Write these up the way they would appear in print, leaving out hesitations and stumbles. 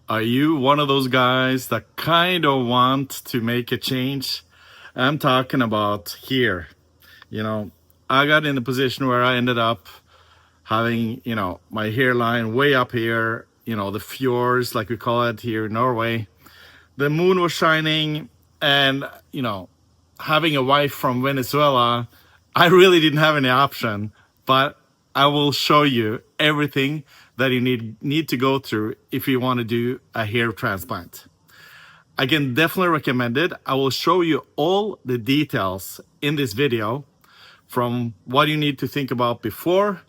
Are you one of those guys that kind of want to make a change? I'm talking about here. You know, I got in a position where I ended up having, my hairline way up here, the fjords, like we call it here in Norway. The moon was shining, and, having a wife from Venezuela, I really didn't have any option, but I will show you everything that you need to go through if you want to do a hair transplant. I can definitely recommend it. I will show you all the details in this video, from what you need to think about before,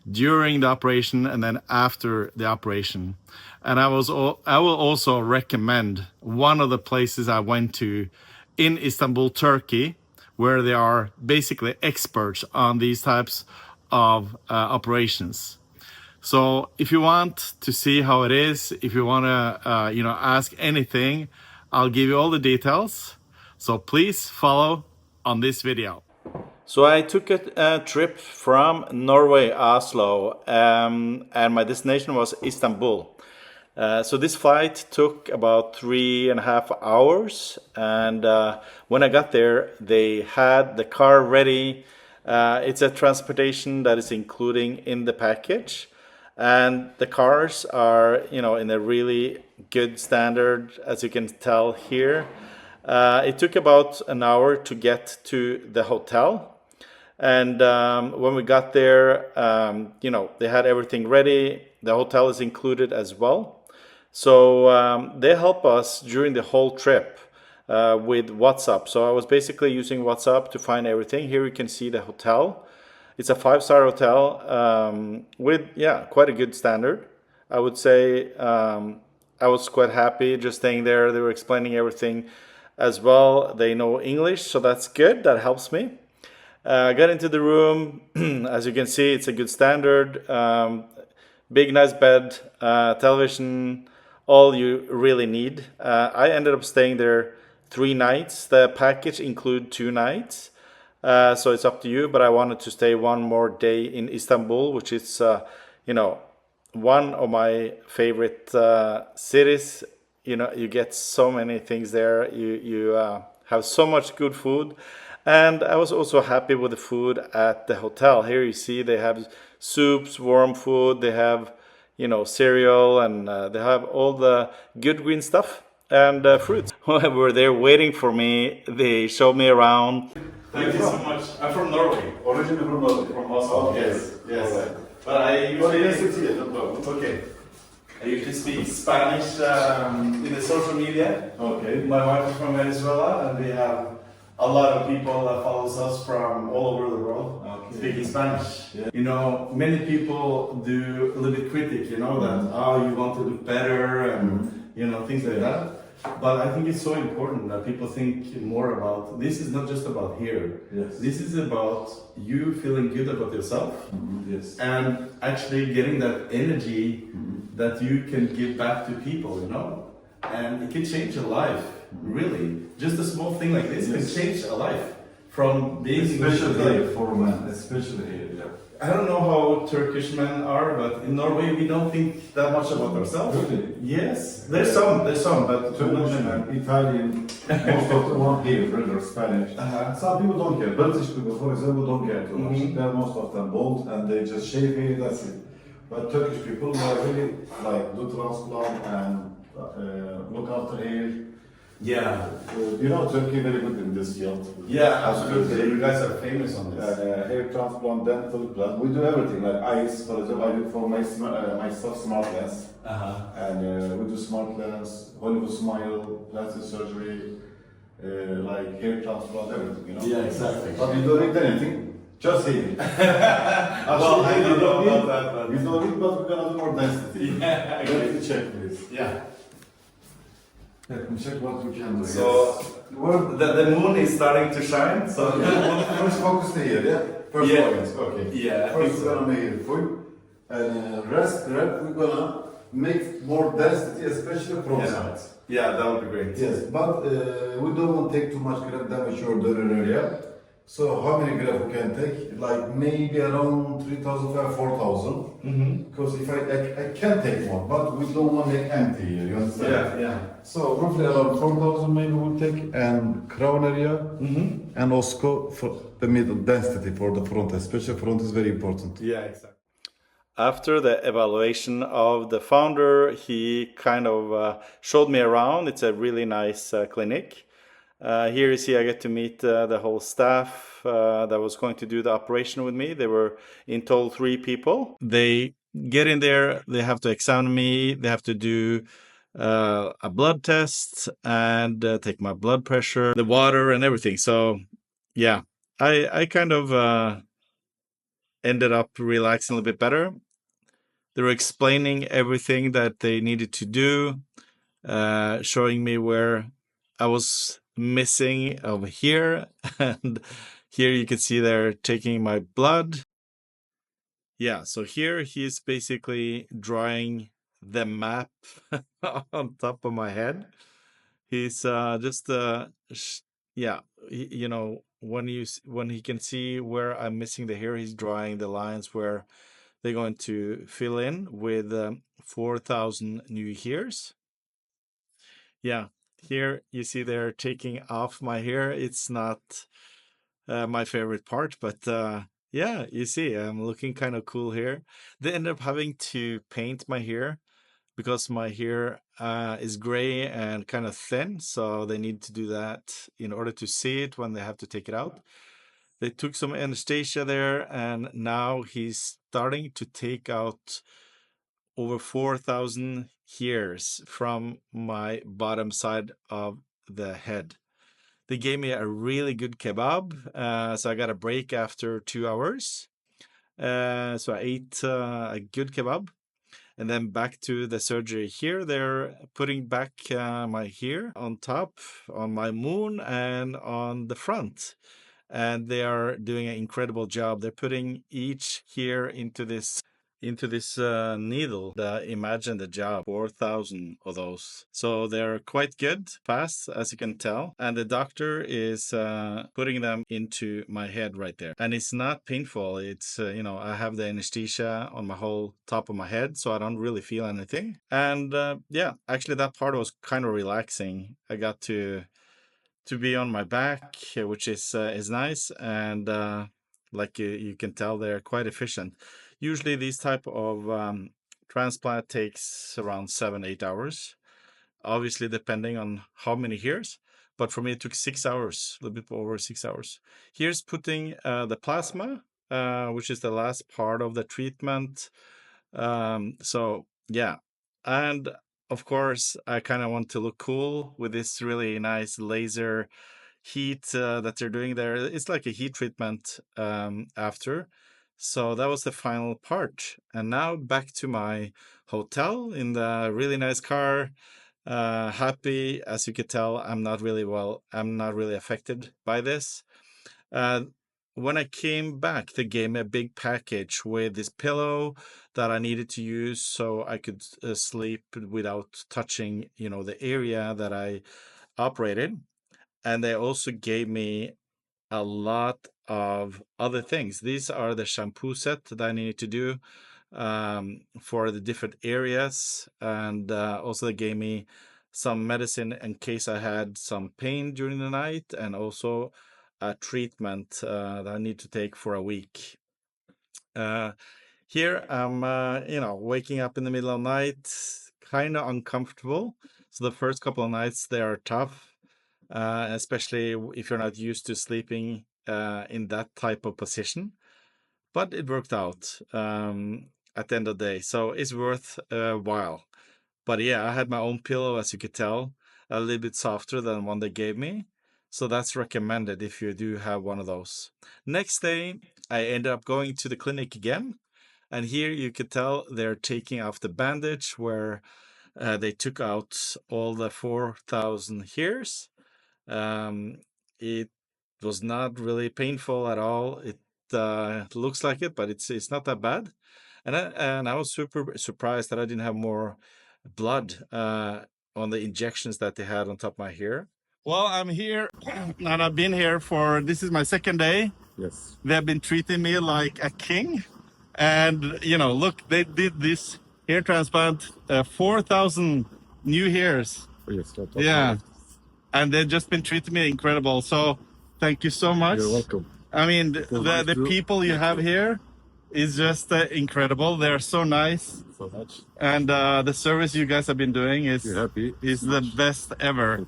during the operation, and then after the operation. And I will also recommend one of the places I went to in Istanbul, Turkey, where they are basically experts on these types of operations. So if you want to see how it is, if you want to ask anything, I'll give you all the details. So please follow on this video. So I took a trip from Norway, Oslo, and my destination was Istanbul. So this flight took about 3.5 hours, and when I got there, they had the car ready. It's a transportation that is including in the package, and the cars are, in a really good standard, as you can tell here. It took about an hour to get to the hotel. And when we got there, they had everything ready. The hotel is included as well. So they help us during the whole trip with WhatsApp. So I was basically using WhatsApp to find everything. Here you can see the hotel. It's a 5-star hotel with, quite a good standard. I would say I was quite happy just staying there. They were explaining everything as well. They know English, so that's good. That helps me. Got into the room. As you can see, it's a good standard. Big, nice bed, television, all you really need. I ended up staying there 3 nights. The package include 2 nights. So it's up to you, but I wanted to stay one more day in Istanbul, which is, one of my favorite cities. You get so many things there. You have so much good food. And I was also happy with the food at the hotel. Here you see they have soups, warm food, they have, cereal, and they have all the good green stuff and fruits. When they were there waiting for me, they showed me around. Thank you so much. I'm from Norway. Originally from Norway? From Oslo. Okay. Yes. Right. But I usually... No problem. Okay. I usually speak Spanish in the social media. Okay. My wife is from Venezuela, and we have a lot of people that follows us from all over the world speaking Spanish. Yeah. Many people do a little bit critic, that, you want to look better and, things like that. But I think it's so important that people think more about, this is not just about here. Yes. This is about you feeling good about yourself. Yes. And actually getting that energy that you can give back to people, and it can change your life, really. Just a small thing like this can change a life from being... Especially for men, especially here, yeah. I don't know how Turkish men are, but in Norway we don't think that much about ourselves. Really? Yes, there's some, but Turkish and Italian, most of the one here, rather Spanish. Some people don't care. British people, for example, don't care too much. They're most of them bald and they just shave hair, that's it. But Turkish people are really do transplant and look after hair. Yeah. Turkey very good in this field. Yeah, absolutely. You guys are famous on this. Hair transplant, dental plan. We do everything. Like eyes, for example, I do for myself smart lens. And we do smart lens, Hollywood smile, plastic surgery, like hair transplant, everything. Yeah, exactly. But you don't need anything. Just here. Well, I don't know about that, but... You don't need, but we're gonna do more density. Yeah, okay. Let me check, please. Yeah. Let me check what we can do. So, the moon is starting to shine, so... First focus here, yeah? First focus, okay. Yeah, First we're gonna make it full. And rest rep, we're gonna make more density, especially from sides. Yeah, that would be great. Yes, but we don't want to take too much grip damage your donor area. So how many graph we can take? Like maybe around 3,500, 4,000. Because if I can take more, but we don't want it empty here, you understand? Yeah. So roughly around 4,000 maybe we'll take, and crown area, and also for the middle density for the front, especially front is very important. Yeah, exactly. After the evaluation of the founder, he kind of showed me around. It's a really nice clinic. Here you see I get to meet the whole staff that was going to do the operation with me. They were in total 3 people. They get in there, they have to examine me, they have to do a blood test and take my blood pressure, the water and everything. So yeah, I kind of ended up relaxing a little bit better. They were explaining everything that they needed to do, showing me where I was missing over here. And here you can see they're taking my blood. Yeah, so here he's basically drawing the map on top of my head. He's just yeah, you know, when he can see where I'm missing the hair, he's drawing the lines where they're going to fill in with 4,000 new hairs. Yeah, here you see they're taking off my hair. It's not my favorite part, but yeah, you see I'm looking kind of cool here. They end up having to paint my hair because my hair is gray and kind of thin, so they need to do that in order to see it when they have to take it out. They took some anesthesia there, and now he's starting to take out over 4,000 hairs from my bottom side of the head. They gave me a really good kebab, so I got a break after 2 hours. So I ate a good kebab, and then back to the surgery. Here they're putting back my hair on top, on my moon, and on the front. And they are doing an incredible job. They're putting each hair into this needle. Imagine the job, 4,000 of those. So they're quite good, fast, as you can tell. And the doctor is putting them into my head right there. And it's not painful. It's, I have the anesthesia on my whole top of my head, so I don't really feel anything. And yeah, actually, that part was kind of relaxing. I got to be on my back, which is nice, and like you can tell, they're quite efficient. Usually, these type of transplant takes around 7-8 hours, obviously depending on how many hairs. But for me, it took 6 hours, a little bit over 6 hours. Here's putting the plasma, which is the last part of the treatment. So yeah, and of course, I kind of want to look cool with this really nice laser heat that they're doing there. It's like a heat treatment after. So that was the final part. And now back to my hotel in the really nice car. Happy, as you could tell, I'm not really affected by this. Uh, when I came back, they gave me a big package with this pillow that I needed to use so I could sleep without touching, the area that I operated. And they also gave me a lot of other things. These are the shampoo set that I needed to do for the different areas. And also they gave me some medicine in case I had some pain during the night, and also a treatment that I need to take for a week. Uh, Here I'm, waking up in the middle of the night, kind of uncomfortable. So the first couple of nights they are tough, especially if you're not used to sleeping in that type of position. But it worked out at the end of the day, so it's worth a while. But yeah, I had my own pillow, as you could tell, a little bit softer than one they gave me. So that's recommended if you do have one of those. Next day, I ended up going to the clinic again. And here you could tell they're taking off the bandage where they took out all the 4,000 hairs. It was not really painful at all. It looks like it, but it's not that bad. And I was super surprised that I didn't have more blood on the injections that they had on top of my hair. Well, I'm here and I've been here for this is my second day. Yes. They have been treating me like a king. And, you know, look, they did this hair transplant, 4,000 new hairs. Yes. Yeah. And they've just been treating me incredible. So thank you so much. You're welcome. I mean, nice the to people you meet have you. here is just incredible. They're so nice. So much. And the service you guys have been doing You're happy. is the best ever.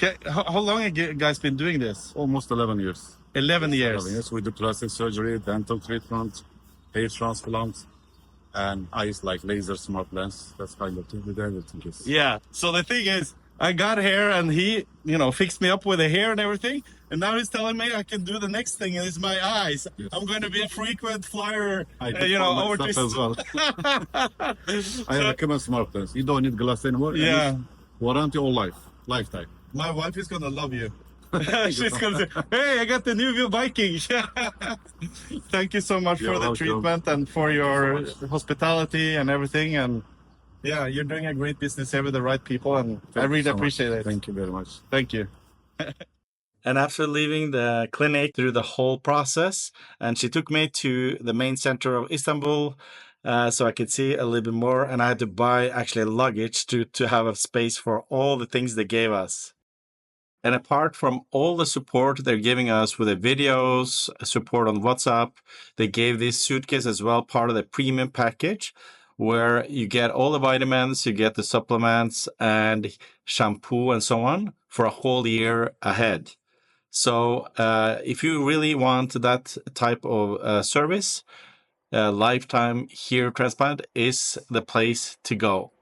Okay, how long have you guys been doing this? Almost 11 years. 11 years. 11 years. We do plastic surgery, dental treatment, hair transplant, and eyes like laser, smart lens. That's kind of thing. We do everything. Yes. Yeah. So the thing is, I got hair and he, you know, fixed me up with the hair and everything. And now he's telling me I can do the next thing, and it's my eyes. Yes. I'm going to be a frequent flyer, I do you know, for over to myself as well. I recommend smart lens. You don't need glass anymore. Yeah. Warranty all life, lifetime. My wife is going to love you. She's going to say, hey, I got the new Viking. Thank you so much You're for the welcome. treatment and for your so hospitality and everything. And yeah, you're doing a great business here with the right people. And I really appreciate it. Thank you very much. Thank you. And after leaving the clinic through the whole process, and she took me to the main center of Istanbul so I could see a little bit more. And I had to buy actually luggage to have a space for all the things they gave us. And apart from all the support they're giving us with the videos, support on WhatsApp, they gave this suitcase as well, part of the premium package, where you get all the vitamins, you get the supplements and shampoo and so on for a whole year ahead. So if you really want that type of service, Lifetime Hair Transplant is the place to go.